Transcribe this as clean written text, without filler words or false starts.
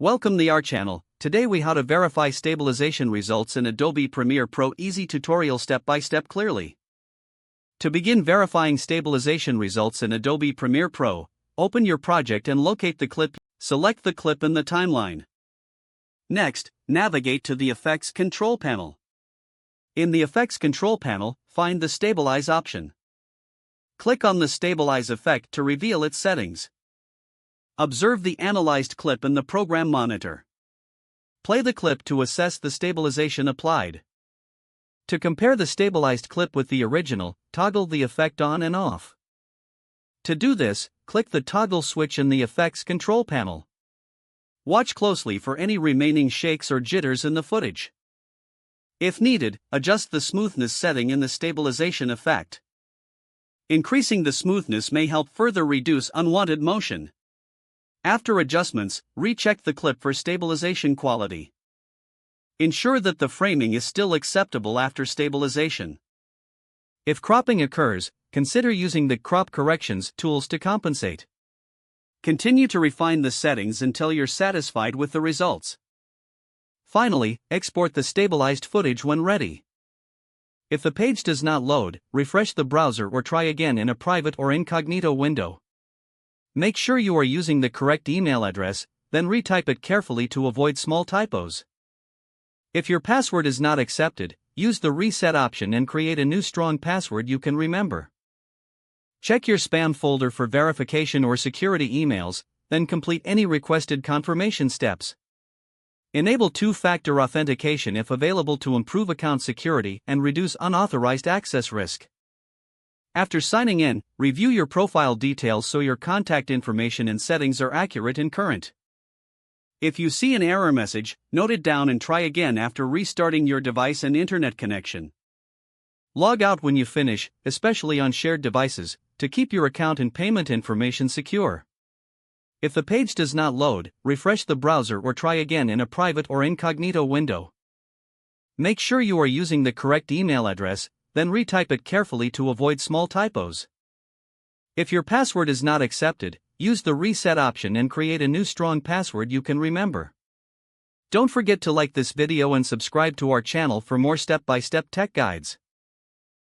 Welcome to our channel. Today we how to verify stabilization results in Adobe Premiere Pro easy tutorial step by step clearly. To begin verifying stabilization results in Adobe Premiere Pro, open your project and locate the clip. Select the clip in the timeline. Next, navigate to the Effects Control panel. In the Effects Control panel, find the Stabilize option. Click on the Stabilize effect to reveal its settings. Observe the analyzed clip in the program monitor. Play the clip to assess the stabilization applied. To compare the stabilized clip with the original, toggle the effect on and off. To do this, click the toggle switch in the Effects Control panel. Watch closely for any remaining shakes or jitters in the footage. If needed, adjust the smoothness setting in the stabilization effect. Increasing the smoothness may help further reduce unwanted motion. After adjustments, recheck the clip for stabilization quality. Ensure that the framing is still acceptable after stabilization. If cropping occurs, consider using the crop corrections tools to compensate. Continue to refine the settings until you're satisfied with the results. Finally, export the stabilized footage when ready. If the page does not load, refresh the browser or try again in a private or incognito window. Make sure you are using the correct email address, then retype it carefully to avoid small typos. If your password is not accepted, use the reset option and create a new strong password you can remember. Check your spam folder for verification or security emails, then complete any requested confirmation steps. Enable two-factor authentication if available to improve account security and reduce unauthorized access risk. After signing in, review your profile details so your contact information and settings are accurate and current. If you see an error message, note it down and try again after restarting your device and internet connection. Log out when you finish, especially on shared devices, to keep your account and payment information secure. If the page does not load, refresh the browser or try again in a private or incognito window. Make sure you are using the correct email address, then retype it carefully to avoid small typos. If your password is not accepted, use the reset option and create a new strong password you can remember. Don't forget to like this video and subscribe to our channel for more step-by-step tech guides.